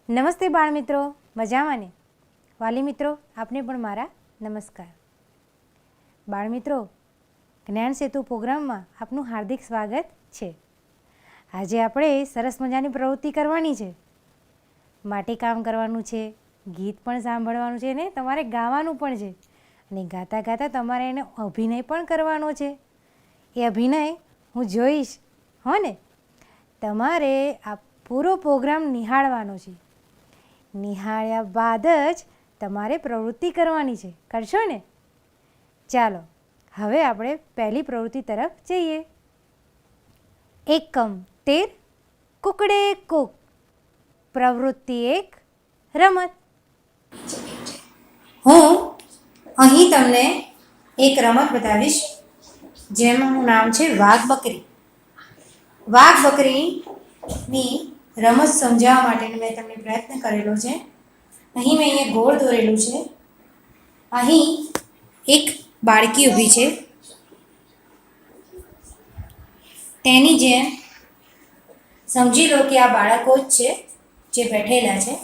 નમસ્તે બાળ મિત્રો, મજામાં ને? વાલી મિત્રો, આપને પણ મારા નમસ્કાર. બાળ મિત્રો, જ્ઞાન સેતુ પ્રોગ્રામમાં આપનું હાર્દિક સ્વાગત છે. આજે આપણે સરસ મજાની પ્રવૃત્તિ કરવાની છે. માટીકામ કરવાનું છે, ગીત પણ સાંભળવાનું છે ને તમારે ગાવાનું પણ છે. અને ગાતા ગાતા તમારે એને અભિનય પણ કરવાનો છે. એ અભિનય હું જોઈશ, હો ને? તમારે આ પૂરો પ્રોગ્રામ નિહાળવાનો છે. નિહાળ્યા બાદ જ તમારે પ્રવૃત્તિ કરવાની છે. કરશો ને? ચાલો, હવે આપણે પહેલી પ્રવૃત્તિ તરફ જઈએ. એકમ 13 કુકડે કુક. પ્રવૃત્તિ 1 રમત. હું અહીં તમને એક રમત બતાવીશ જેનું નામ છે વાઘ બકરી. વાઘ બકરીની રમત સમજાવવા માટેનો મેં તમને પ્રયત્ન કરેલો છે. અહીં મેં અહીંયા ગોળ દોરેલું છે. અહીં એક બાળકી ઊભી છે. તેની જેમ સમજી લો કે આ બાળકો જ છે જે બેઠેલા છે.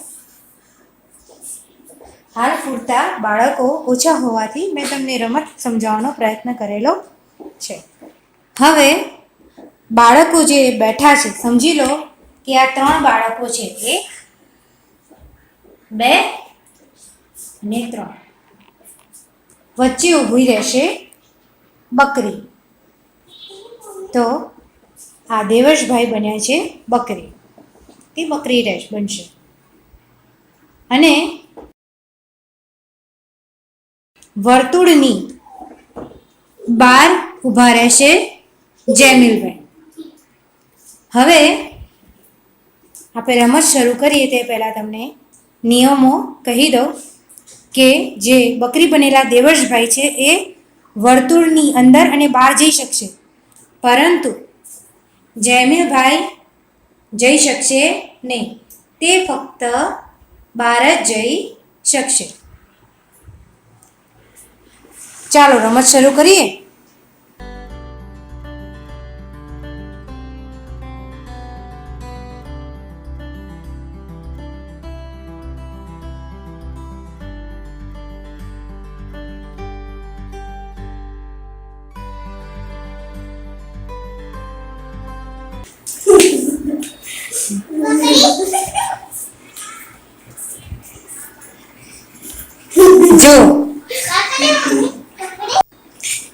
હાલ પૂરતા બાળકો ઓછા હોવાથી મેં તમને રમત સમજાવવાનો પ્રયત્ન કરેલો છે. હવે બાળકો જે બેઠા છે, સમજી લો કે આ 3 બાળકો છે. 1 2 અને 3. વચ્ચે ઊભી રહેશે બકરી. તો આ દેવશભાઈ બન્યા છે બકરી. તે બકરી બનશે. અને વર્તુળની બહાર ઊભા રહેશે જેમિલભાઈ. હવે આપણે રમત શરૂ કરીએ તે પહેલાં તમને નિયમો કહી દઉં કે જે બકરી બનેલા દેવશભાઈ છે એ વર્તુળની અંદર અને બહાર જઈ શકશે, પરંતુ જેમિલભાઈ જઈ શકશે નહીં. તે ફક્ત બહાર જ જઈ શકશે. ચાલો રમત શરૂ કરીએ. જો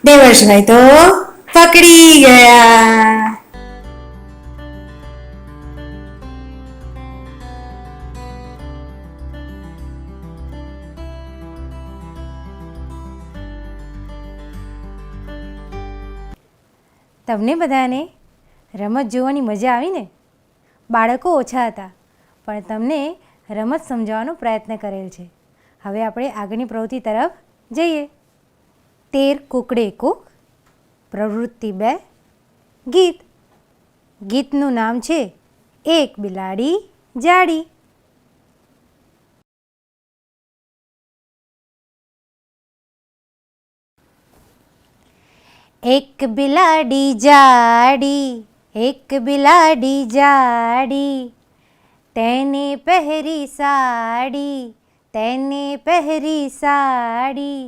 દેવશભાઈ તો પકડી ગયા. તમને બધાને રમત જોવાની મજા આવી ને? બાળકો ઓછા હતા પણ તમને રમત સમજાવવાનો પ્રયત્ન કરેલ છે. હવે આપણે આગળની પ્રવૃત્તિ તરફ જઈએ. 13 કુકડે કુક. પ્રવૃત્તિ 2 ગીત. ગીતનું નામ છે એક બિલાડી જાડી. એક બિલાડી જાડી, એક બિલાડી જાડી, તેને પહેરી સાડી, તેને પહેરી સાડી.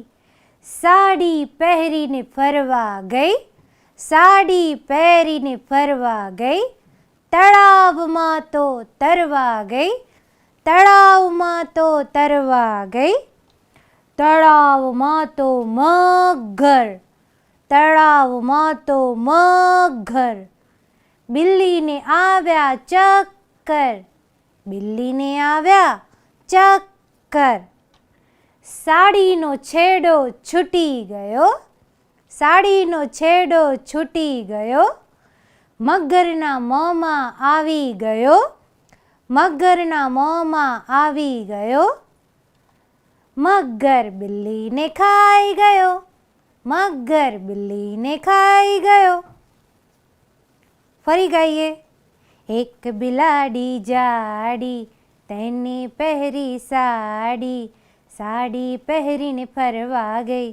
સાડી પહેરીને ફરવા ગઈ, સાડી પહેરીને ફરવા ગઈ, તળાવમાં તો તરવા ગઈ, તળાવમાં તો તરવા ગઈ. તળાવમાં તો મગર, તળાવમાં તો મગર. બિલ્લીને આવ્યા ચક્કર, બિલ્લીને આવ્યા ચક્કર. સાડીનો છેડો છૂટી ગયો, સાડીનો છેડો છૂટી ગયો. મગરના મોંમાં આવી ગયો, મગરના મોંમાં આવી ગયો. મગર બિલ્લીને ખાઈ ગયો, મગર બિલ્લીને ખાઈ ગયો. ફરી ગાઈએ. એક બિલાડી જાડી, તેને પહેરી સાડી, સાડી પહેરીને ફરવા ગઈ,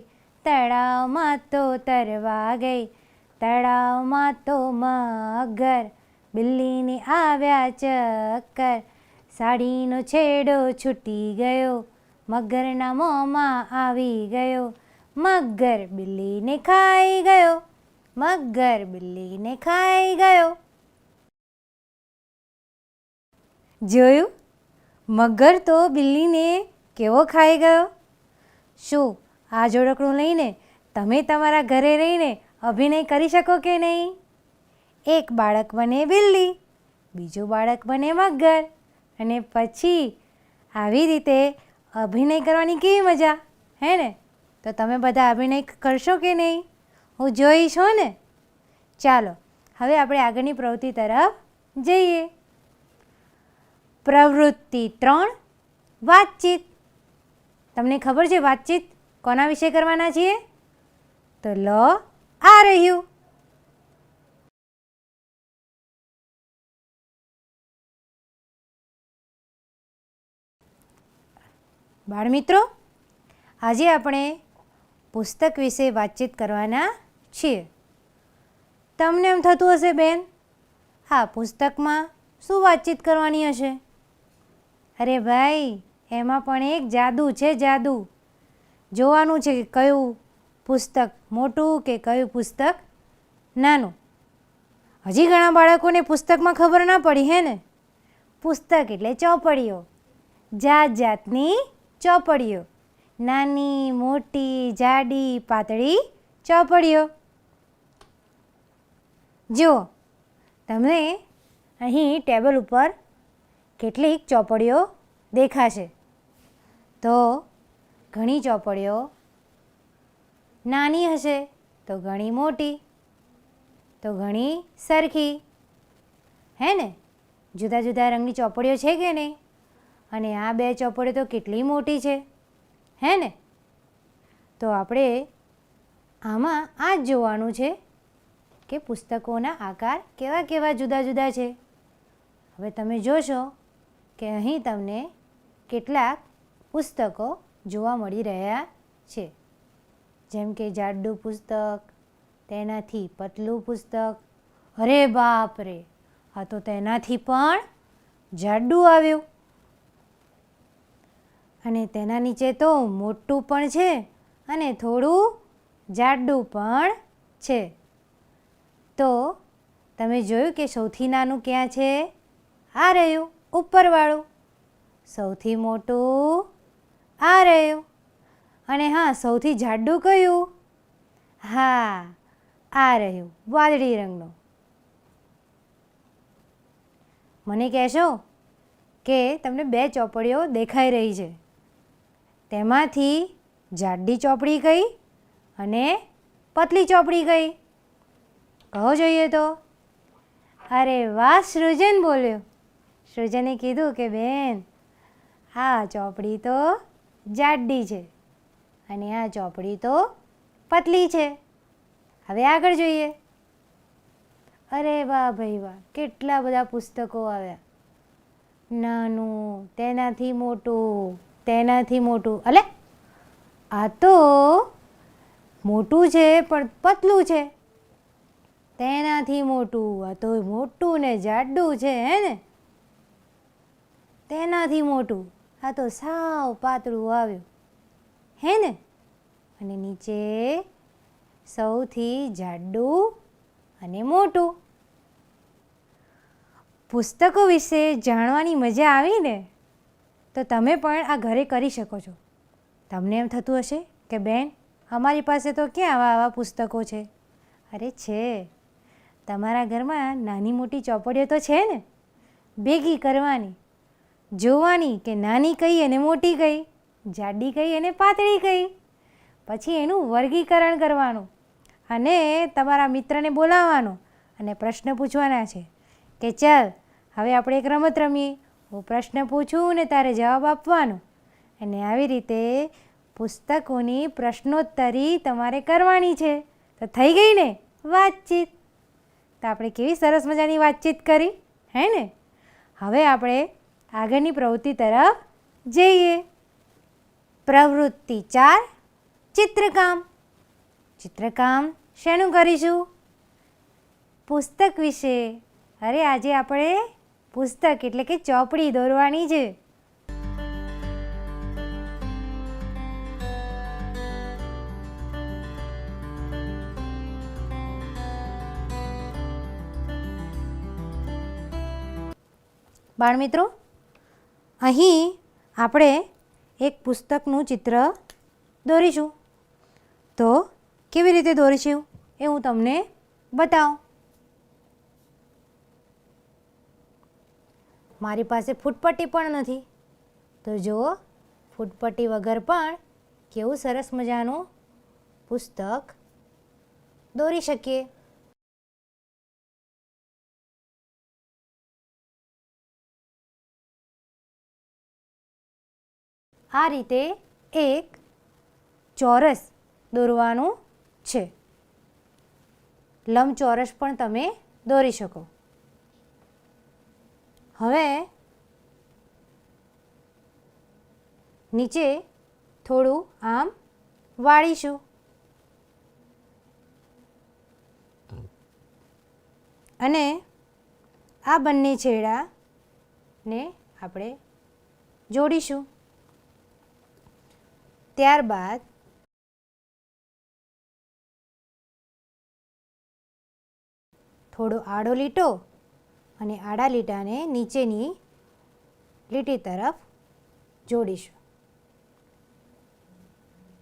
તળાવમાં તો તરવા ગઈ, તળાવમાં તો મગર. બિલ્લીને આવ્યા ચક્કર, સાડીનો છેડો છૂટી ગયો, મગરના મોંમાં આવી ગયો, મગર બિલ્લીને ખાઈ ગયો, મગર બિલ્લીને ખાઈ ગયો. જોયું? મગર તો બિલ્લીને કેવો ખાઈ ગયો. શું આ જોડકણું લઈને તમે તમારા ઘરે રહીને અભિનય કરી શકો કે નહીં? એક બાળક બને બિલ્લી, બીજું બાળક બને મગર, અને પછી આવી રીતે અભિનય કરવાની કેવી મજા, હે ને? તો તમે બધા અભિનય કરશો કે નહીં? હું જોઈશ હો ને. ચાલો હવે આપણે આગળની પ્રવૃત્તિ તરફ જઈએ. પ્રવૃત્તિ 3, વાતચીત. તમને ખબર છે વાતચીત કોના વિશે કરવાના છીએ? તો લો આ રહ્યું. બાળમિત્રો, આજે આપણે પુસ્તક વિશે વાતચીત કરવાના છીએ. તમને એમ થતું હશે, બેન, આ પુસ્તકમાં શું વાતચીત કરવાની હશે? અરે ભાઈ, એમાં પણ એક જાદુ છે, જાદુ. જોવાનું છે કે કયું પુસ્તક મોટું કે કયું પુસ્તક નાનું. હજી ઘણા બાળકોને પુસ્તકમાં ખબર ના પડી, હે ને? પુસ્તક એટલે ચોપડીઓ, જાત જાતની ચોપડીઓ, નાની મોટી જાડી પાતળી ચોપડીઓ. જુઓ, તમને અહીં ટેબલ ઉપર કેટલીક ચોપડીઓ દેખાશે. તો ઘણી ચોપડીઓ નાની હશે, તો ઘણી મોટી, તો ઘણી સરખી, હે ને? જુદા જુદા રંગની ચોપડીઓ છે કે નહીં? અને આ બે ચોપડીઓ તો કેટલી મોટી છે, હે ને? તો આપણે આમાં આ જ જોવાનું છે કે પુસ્તકોના આકાર કેવા કેવા જુદા જુદા છે. હવે તમે જોશો કે અહીં તમને કેટલાક પુસ્તકો જોવા મળી રહ્યા છે. જેમ કે જાડું પુસ્તક, તેનાથી પતલું પુસ્તક. અરે બાપ રે, આ તો તેનાથી પણ જાડું આવ્યું. અને તેના નીચે તો મોટું પણ છે અને થોડું જાડું પણ છે. તો તમે જોયું કે સૌથી નાનું ક્યાં છે? આ રહ્યું ઉપરવાળું. સૌથી મોટું આ રહ્યું. અને હા, સૌથી જાડું કયું? હા, આ રહ્યું વાદળી રંગનું. મને કહેશો કે તમને બે ચોપડીઓ દેખાઈ રહી છે, તેમાંથી જાડી ચોપડી કઈ અને પતલી ચોપડી કઈ? કહો જોઈએ તો. અરે વાહ, સૃજન બોલ્યો. સૃજને કીધું કે બેન, આ ચોપડી તો જાડી છે અને આ ચોપડી તો પતલી છે. હવે આગળ જોઈએ. અરે વાહ ભાઈ વાહ, કેટલા બધા પુસ્તકો આવ્યા. નાનું, તેનાથી મોટું, તેનાથી મોટું. અલે, આ તો મોટું છે પણ પતલું છે. તેનાથી મોટું, આ તો મોટું ને જાડું છે, હે ને? તેનાથી મોટું, આ તો સાવ પાતળું આવ્યું, હે ને? અને નીચે સૌથી જાડું અને મોટું. પુસ્તકો વિશે જાણવાની મજા આવી ને? તો તમે પણ આ ઘરે કરી શકો છો. તમને એમ થતું હશે કે બેન, અમારી પાસે તો ક્યાં આવા આવા પુસ્તકો છે? અરે છે, તમારા ઘરમાં નાની મોટી ચોપડીઓ તો છે ને? ભેગી કરવાની, જોવાની કે નાની કઈ અને મોટી કઈ, જાડી કઈ અને પાતળી કઈ. પછી એનું વર્ગીકરણ કરવાનું અને તમારા મિત્રને બોલાવવાનો અને પ્રશ્ન પૂછવાના છે કે ચાલ હવે આપણે એક રમત રમીએ. હું પ્રશ્ન પૂછું ને તારે જવાબ આપવાનો. અને આવી રીતે પુસ્તકોની પ્રશ્નોત્તરી તમારે કરવાની છે. તો થઈ ગઈ ને વાતચીત? તો આપણે કેવી સરસ મજાની વાતચીત કરી, હે ને? હવે આપણે આગળની પ્રવૃત્તિ તરફ જઈએ. પ્રવૃત્તિ 4, ચિત્રકામ. ચિત્રકામ શેનું કરીશું? પુસ્તક વિશે. અરે આજે આપણે પુસ્તક એટલે કે ચોપડી દોરવાની છે. બાળમિત્રો, અહીં આપણે એક પુસ્તકનું ચિત્ર દોરીશું. તો કેવી રીતે દોરીશું એ હું તમને બતાવું. મારી પાસે ફૂટપટ્ટી પણ નથી, તો જુઓ ફૂટપટ્ટી વગર પણ કેવું સરસ મજાનું પુસ્તક દોરી શકીએ. આ રીતે એક ચોરસ દોરવાનું છે. લંબચોરસ પણ તમે દોરી શકો. હવે નીચે થોડું આમ વાળીશું. અને આ બંને છેડાને આપણે જોડીશું. ત્યારબાદ થોડો આડો લીટો અને આડા લીટાને નીચેની લીટી તરફ જોડીશું.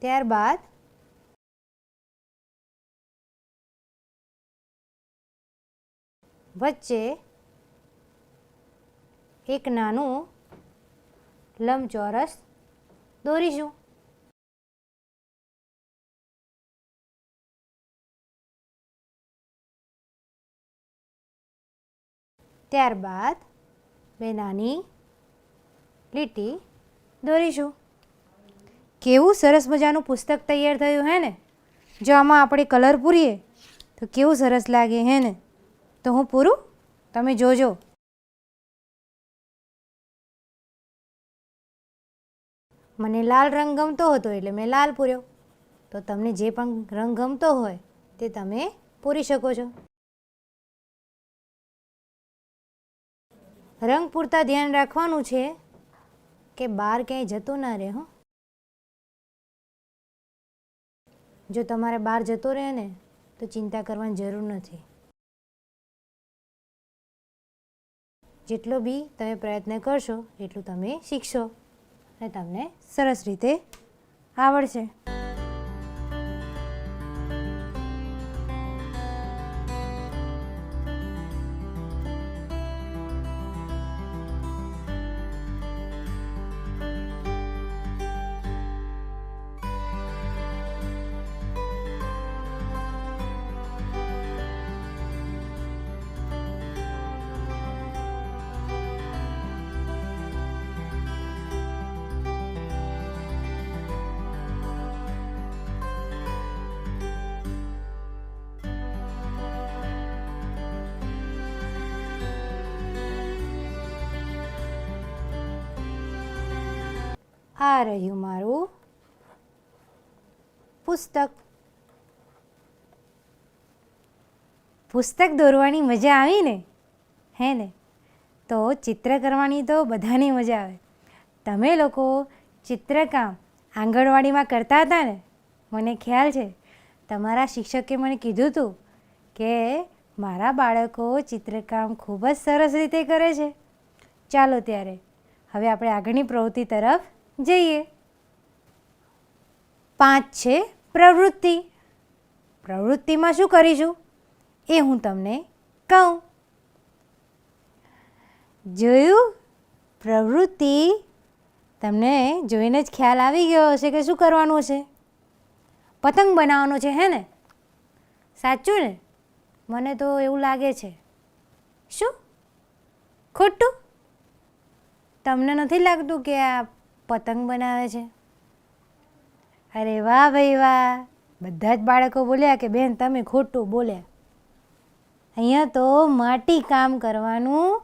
ત્યારબાદ વચ્ચે એક નાનું લંબચોરસ દોરીશું. ત્યારબાદ બે નાની લીટી દોરીશું. કેવું સરસ મજાનું પુસ્તક તૈયાર થયું હે ને. જો આમાં આપણે કલર પૂરીએ તો કેવું સરસ લાગે હે ને. તો હું પૂરું, તમે જોજો. મને લાલ રંગ ગમતો હતો એટલે મેં લાલ પૂર્યો. તો તમને જે પણ રંગ ગમતો હોય તે તમે પૂરી શકો છો. રંગ પૂરતા ધ્યાન રાખવાનું છે કે બહાર ક્યાંય જતો ના રહે. જો તમારે બહાર જતો રહે ને તો ચિંતા કરવાની જરૂર નથી. જેટલો બી તમે પ્રયત્ન કરશો એટલું તમે શીખશો અને તમને સરસ રીતે આવડશે. આ રહ્યું મારું પુસ્તક. પુસ્તક દોરવાની મજા આવી ને, હે ને? તો ચિત્ર કરવાની તો બધાની મજા આવે. તમે લોકો ચિત્રકામ આંગણવાડીમાં કરતા હતા ને, મને ખ્યાલ છે. તમારા શિક્ષકે મને કીધું હતું કે મારા બાળકો ચિત્રકામ ખૂબ જ સરસ રીતે કરે છે. ચાલો ત્યારે હવે આપણે આગળની પ્રવૃત્તિ તરફ જઈએ. 5 છે પ્રવૃત્તિ. પ્રવૃત્તિમાં શું કરીશું એ હું તમને કહું. જોયું? પ્રવૃત્તિ તમને જોઈને જ ખ્યાલ આવી ગયો હશે કે શું કરવાનું છે. પતંગ બનાવવાનો છે, હે ને? સાચું ને? મને તો એવું લાગે છે. શું ખોટું? તમને નથી લાગતું કે આ પતંગ બનાવે છે? અરે વાહ ભાઈ વાહ! બધા જ બાળકો બોલ્યા કે બેન તમે ખોટું બોલ્યા. અહીંયા તો માટી કામ કરવાનું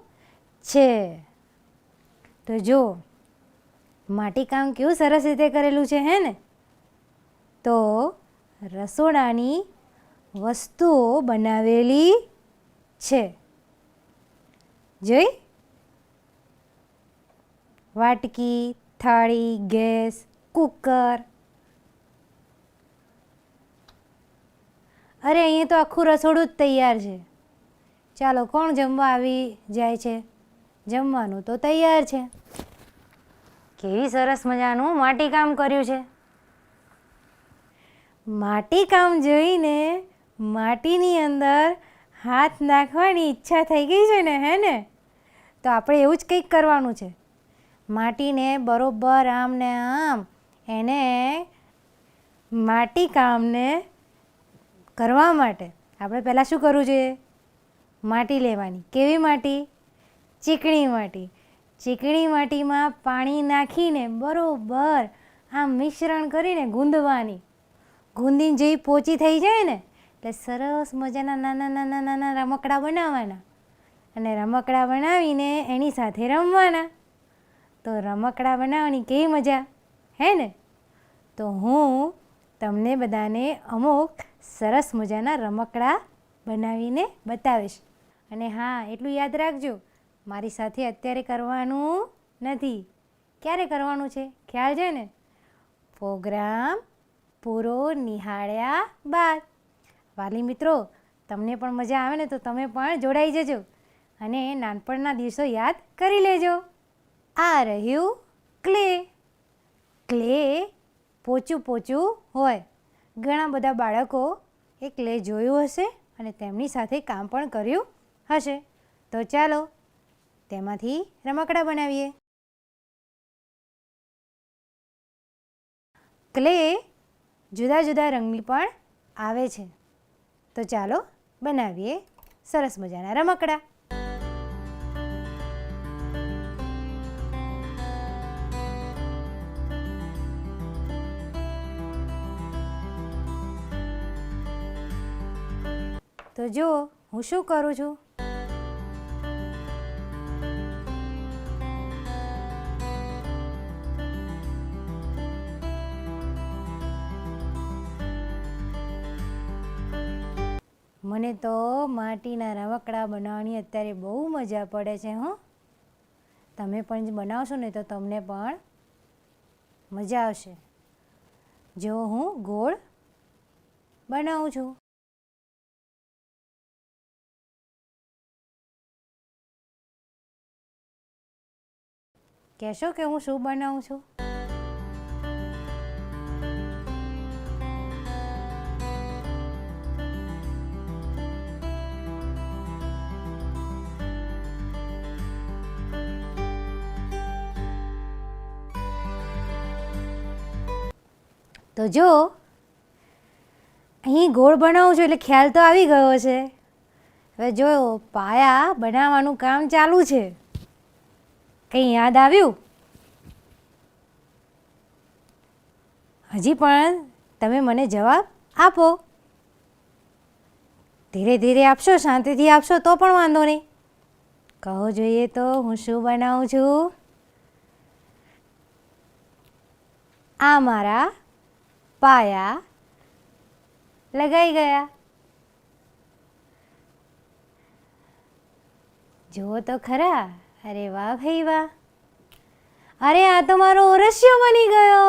છે. તો જો માટી કામ કેવું સરસ રીતે કરેલું છે, હે ને? તો રસોડાની વસ્તુઓ બનાવેલી છે. જોઈ? વાટકી, થાળી, ગેસ, કુકર. અરે અહીંયા તો આખું રસોડું જ તૈયાર છે. ચાલો કોણ જમવા આવી જાય છે? જમવાનું તો તૈયાર છે. કેવી સરસ મજાનું માટીકામ કર્યું છે. માટીકામ જોઈને માટીની અંદર હાથ નાખવાની ઈચ્છા થઈ ગઈ છે ને, હે ને? તો આપણે એવું જ કંઈક કરવાનું છે. માટીને બરોબર આમ ને આમ એને માટીકામને કરવા માટે આપણે પહેલાં શું કરવું જોઈએ? માટી લેવાની. કેવી માટી? ચીકણી માટી. ચીકણી માટીમાં પાણી નાખીને બરોબર આમ મિશ્રણ કરીને ગૂંદવાની. ગૂંદીને જેવી પોચી થઈ જાય ને એટલે સરસ મજાના નાના નાના નાના રમકડા બનાવવાના અને રમકડા બનાવીને એની સાથે રમવાના. તો રમકડા બનાવવાની કેવી મજા, હે ને? તો હું તમને બધાને અમુક સરસ મજાના રમકડા બનાવીને બતાવીશ. અને હા, એટલું યાદ રાખજો, મારી સાથે અત્યારે કરવાનું નથી. ક્યારે કરવાનું છે ખ્યાલ છે ને? પ્રોગ્રામ પૂરો નિહાળ્યા બાદ. વાલી મિત્રો, તમને પણ મજા આવે ને તો તમે પણ જોડાઈ જજો અને નાનપણના દિવસો યાદ કરી લેજો. આ રહ્યું ક્લે. ક્લે પોચું પોચું હોય. ઘણા બધા બાળકો એ ક્લે જોયું હશે અને તેમની સાથે કામ પણ કર્યું હશે. તો ચાલો તેમાંથી રમકડા બનાવીએ. ક્લે જુદા જુદા રંગની પણ આવે છે. તો ચાલો બનાવીએ સરસ મજાના રમકડા. તો જો હું શું કરું છું. મને તો માટીના રમકડા બનાવવાની અત્યારે બહુ મજા પડે છે. હો, તમે પણ બનાવશો ને તો તમને પણ મજા આવશે. જો હું ગોળ બનાવું છું. કહેશો કે હું શું બનાવું છું? તો જો અહીં ગોળ બનાવું છું એટલે ખ્યાલ તો આવી ગયો છે. હવે જો પાયા બનાવવાનું કામ ચાલુ છે. કંઈ યાદ આવ્યું? હજી પણ તમે મને જવાબ આપો. ધીરે ધીરે આપશો, શાંતિથી આપશો તો પણ વાંધો નહીં. કહો જોઈએ તો હું શું બનાવું છું? આ મારા પાયા લગાઈ ગયા. જુઓ તો ખરા. અરે વાહ ભાઈ વાહ. અરે આ તો મારો ઓરસિયો બની ગયો.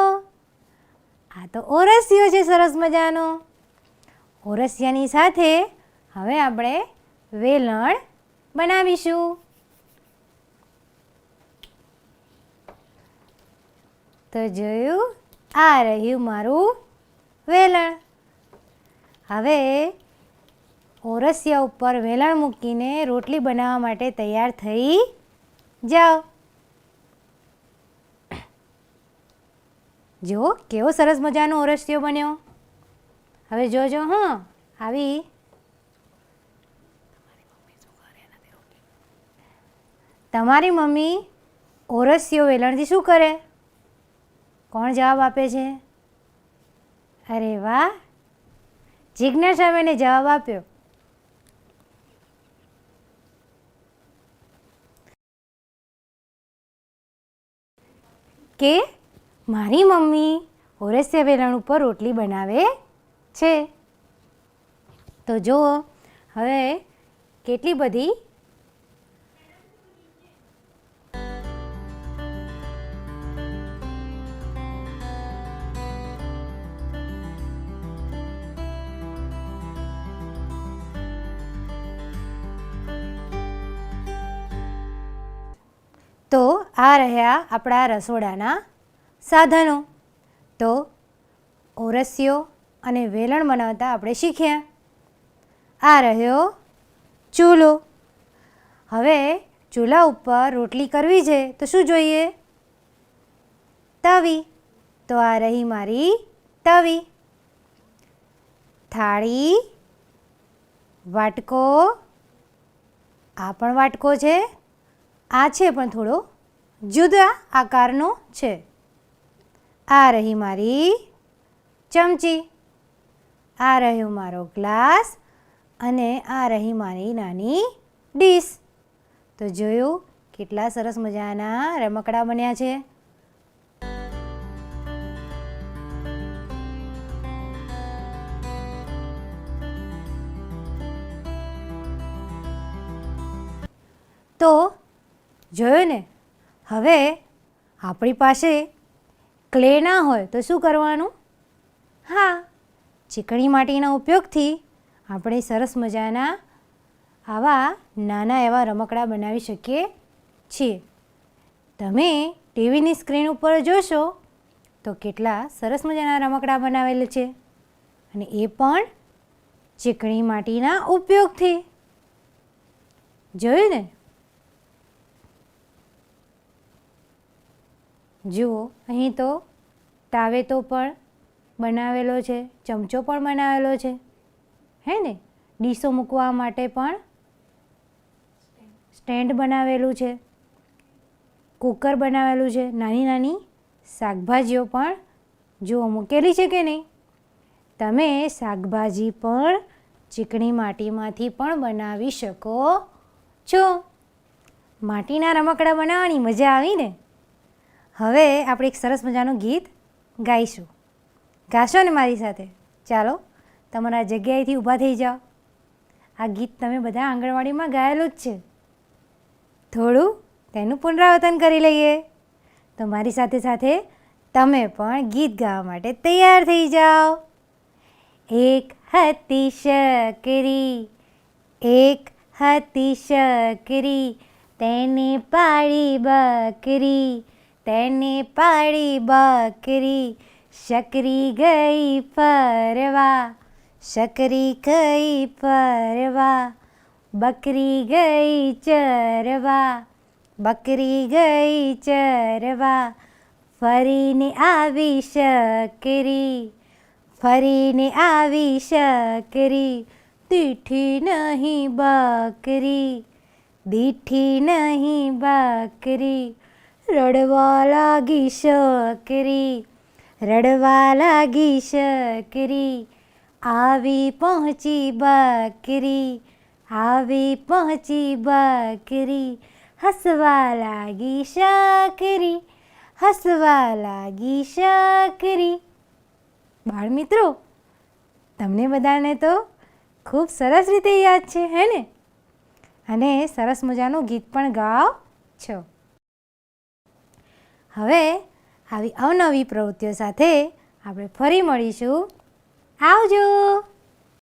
આ તો ઓરસિયો છે સરસ મજાનો. ઓરસિયાની સાથે હવે આપણે વેલણ બનાવીશું. તો જોયું, આ રહ્યું મારું વેલણ. હવે ઓરસિયા ઉપર વેલણ મૂકીને રોટલી બનાવવા માટે તૈયાર થઈ જાઓ. જો કેવો સરસ મજાનો ઓરસિયો બન્યો. હવે જોજો. હા, આવી તમારી મમ્મી ઓરસિયો વેલણથી શું કરે? કોણ જવાબ આપે છે? અરે વાહ, જિજ્ઞાસાબેને જવાબ આપ્યો. કે મારી મમ્મી ઓરસિયા વેલણ ઉપર રોટલી બનાવે છે. તો જુઓ હવે કેટલી બધી તો આ રહ્યા આપણા રસોડાના સાધનો. તો ઓરસિયો અને વેલણ બનાવતા આપણે શીખ્યા. આ રહ્યો ચૂલો. હવે ચૂલા ઉપર રોટલી કરવી છે તો શું જોઈએ? તવી. તો આ રહી મારી તવી. થાળી, વાટકો, આ પણ વાટકો છે. આ છે પણ થોડો જુદા આકારનો છે. આ રહી મારી ચમચી. આ રહ્યો મારો ગ્લાસ અને આ રહી મારી નાની ડીશ. તો જોયું કેટલા સરસ મજાના રમકડા બન્યા છે. તો જોયું ને. હવે આપણી પાસે ક્લે ના હોય તો શું કરવાનું? હા, ચીકણી માટીના ઉપયોગથી આપણે સરસ મજાના આવા નાના એવા રમકડા બનાવી શકીએ છીએ. તમે ટીવીની સ્ક્રીન ઉપર જોશો તો કેટલા સરસ મજાના રમકડા બનાવેલા છે, અને એ પણ ચીકણી માટીના ઉપયોગથી. જોયું ને? જુઓ, અહીં તો તાવેતો પણ બનાવેલો છે, ચમચો પણ બનાવેલો છે, હે ને? ડીશો મૂકવા માટે પણ સ્ટેન્ડ બનાવેલું છે, કુકર બનાવેલું છે, નાની નાની શાકભાજીઓ પણ જુઓ મૂકેલી છે કે નહીં? તમે શાકભાજી પણ ચીકણી માટીમાંથી પણ બનાવી શકો છો. માટીના રમકડા બનાવવાની મજા આવી ને? હવે આપણે એક સરસ મજાનું ગીત ગાઈશું. ગાશો ને મારી સાથે? ચાલો, તમારા જગ્યાએથી ઊભા થઈ જાઓ. આ ગીત તમે બધા આંગણવાડીમાં ગાયેલું જ છે. થોડું તેનું પુનરાવર્તન કરી લઈએ. તો મારી સાથે સાથે તમે પણ ગીત ગાવા માટે તૈયાર થઈ જાઓ. એક હતી શકરી, એક હતી શકરી, તેને પાળી બકરી, તેને પાળી બકરી. શકરી ગઈ ફરવા, શકરી ગઈ ફરવા, બકરી ગઈ ચરવા, બકરી ગઈ ચરવા. ફરીને આવી શકરી, ફરીને આવી શકરી, દીઠી નહીં બકરી, દીઠી નહીં બકરી. રડવા લાગી શકરી, રડવા લાગી શકરી, આવી પહોંચી બકરી, આવી પહોંચી બકરી. હસવા લાગી શકરી, હસવા લાગી શકરી. બાળ મિત્રો, તમને બધાને તો ખૂબ સરસ રીતે યાદ છે, હે ને? અને સરસ મજાનું ગીત પણ ગાઓ છો. હવે આવી અવનવી પ્રવૃત્તિઓ સાથે આપણે ફરી મળીશું. આવજો.